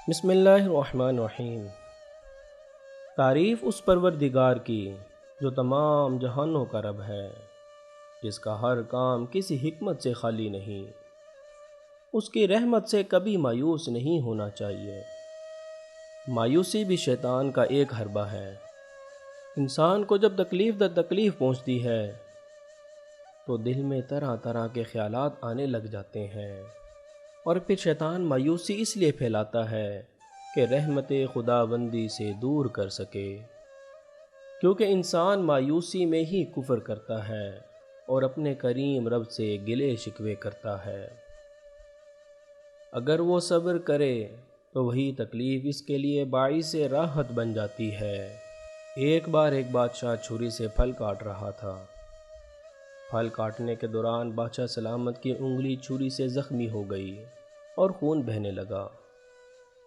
بسم اللہ الرحمن الرحیم۔ تعریف اس پروردگار کی جو تمام جہانوں کا رب ہے، جس کا ہر کام کسی حکمت سے خالی نہیں۔ اس کی رحمت سے کبھی مایوس نہیں ہونا چاہیے۔ مایوسی بھی شیطان کا ایک حربہ ہے۔ انسان کو جب تکلیف در تکلیف پہنچتی ہے تو دل میں طرح طرح کے خیالات آنے لگ جاتے ہیں، اور پھر شیطان مایوسی اس لیے پھیلاتا ہے کہ رحمت خداوندی سے دور کر سکے، کیونکہ انسان مایوسی میں ہی کفر کرتا ہے اور اپنے کریم رب سے گلے شکوے کرتا ہے۔ اگر وہ صبر کرے تو وہی تکلیف اس کے لیے باعث راحت بن جاتی ہے۔ ایک بار ایک بادشاہ چھری سے پھل کاٹ رہا تھا۔ پھل کاٹنے کے دوران بادشاہ سلامت کی انگلی چھری سے زخمی ہو گئی اور خون بہنے لگا۔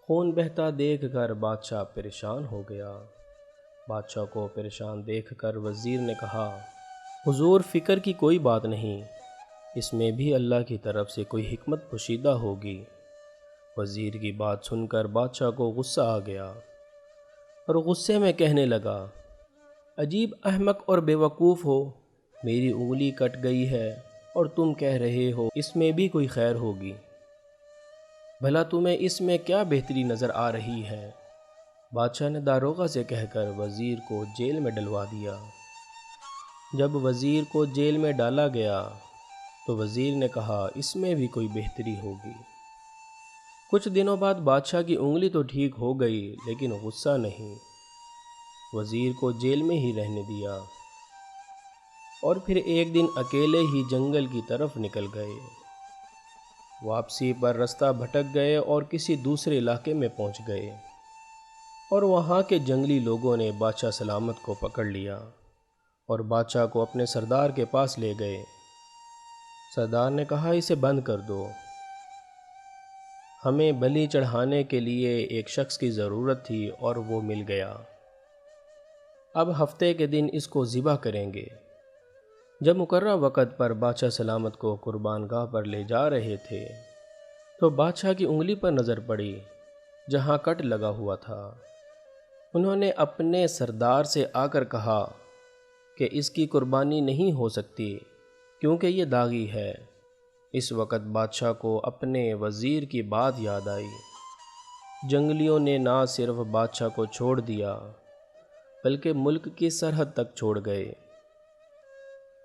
خون بہتا دیکھ کر بادشاہ پریشان ہو گیا۔ بادشاہ کو پریشان دیکھ کر وزیر نے کہا، حضور فکر کی کوئی بات نہیں، اس میں بھی اللہ کی طرف سے کوئی حکمت پوشیدہ ہوگی۔ وزیر کی بات سن کر بادشاہ کو غصہ آ گیا اور غصے میں کہنے لگا، عجیب احمق اور بیوقوف ہو، میری انگلی کٹ گئی ہے اور تم کہہ رہے ہو اس میں بھی کوئی خیر ہوگی۔ بھلا تمہیں اس میں کیا بہتری نظر آ رہی ہے؟ بادشاہ نے داروغہ سے کہہ کر وزیر کو جیل میں ڈلوا دیا۔ جب وزیر کو جیل میں ڈالا گیا تو وزیر نے کہا اس میں بھی کوئی بہتری ہوگی۔ کچھ دنوں بعد بادشاہ کی انگلی تو ٹھیک ہو گئی، لیکن غصہ نہیں۔ وزیر کو جیل میں ہی رہنے دیا اور پھر ایک دن اکیلے ہی جنگل کی طرف نکل گئے۔ واپسی پر رستہ بھٹک گئے اور کسی دوسرے علاقے میں پہنچ گئے، اور وہاں کے جنگلی لوگوں نے بادشاہ سلامت کو پکڑ لیا اور بادشاہ کو اپنے سردار کے پاس لے گئے۔ سردار نے کہا اسے بند کر دو، ہمیں بلی چڑھانے کے لیے ایک شخص کی ضرورت تھی اور وہ مل گیا۔ اب ہفتے کے دن اس کو ذبح کریں گے۔ جب مقررہ وقت پر بادشاہ سلامت کو قربان گاہ پر لے جا رہے تھے تو بادشاہ کی انگلی پر نظر پڑی جہاں کٹ لگا ہوا تھا۔ انہوں نے اپنے سردار سے آ کر کہا کہ اس کی قربانی نہیں ہو سکتی کیونکہ یہ داغی ہے۔ اس وقت بادشاہ کو اپنے وزیر کی بات یاد آئی۔ جنگلیوں نے نہ صرف بادشاہ کو چھوڑ دیا بلکہ ملک کی سرحد تک چھوڑ گئے۔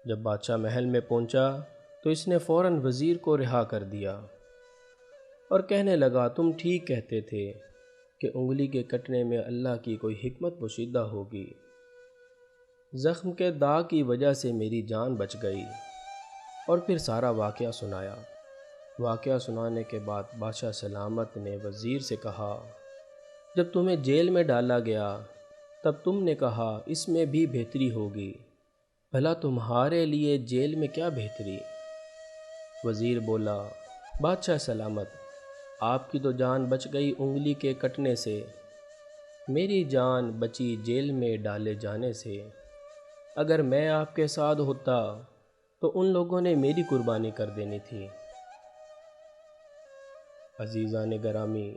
جب بادشاہ محل میں پہنچا تو اس نے فوراً وزیر کو رہا کر دیا اور کہنے لگا، تم ٹھیک کہتے تھے کہ انگلی کے کٹنے میں اللہ کی کوئی حکمت پوشیدہ ہوگی۔ زخم کے داغ کی وجہ سے میری جان بچ گئی۔ اور پھر سارا واقعہ سنایا۔ واقعہ سنانے کے بعد بادشاہ سلامت نے وزیر سے کہا، جب تمہیں جیل میں ڈالا گیا تب تم نے کہا اس میں بھی بہتری ہوگی، بھلا تمہارے لیے جیل میں کیا بہتری؟ وزیر بولا، بادشاہ سلامت، آپ کی تو جان بچ گئی انگلی کے کٹنے سے، میری جان بچی جیل میں ڈالے جانے سے۔ اگر میں آپ کے ساتھ ہوتا تو ان لوگوں نے میری قربانی کر دینی تھی۔ عزیزان گرامی،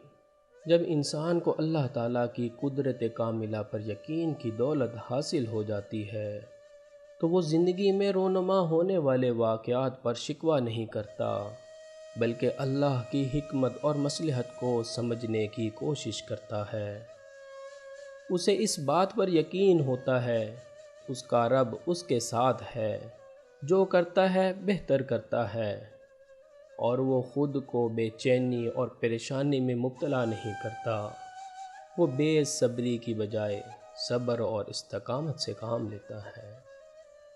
جب انسان کو اللہ تعالیٰ کی قدرت کاملہ پر یقین کی دولت حاصل ہو جاتی ہے تو وہ زندگی میں رونما ہونے والے واقعات پر شکوہ نہیں کرتا، بلکہ اللہ کی حکمت اور مصلحت کو سمجھنے کی کوشش کرتا ہے۔ اسے اس بات پر یقین ہوتا ہے اس کا رب اس کے ساتھ ہے، جو کرتا ہے بہتر کرتا ہے، اور وہ خود کو بے چینی اور پریشانی میں مبتلا نہیں کرتا۔ وہ بے صبری کی بجائے صبر اور استقامت سے کام لیتا ہے۔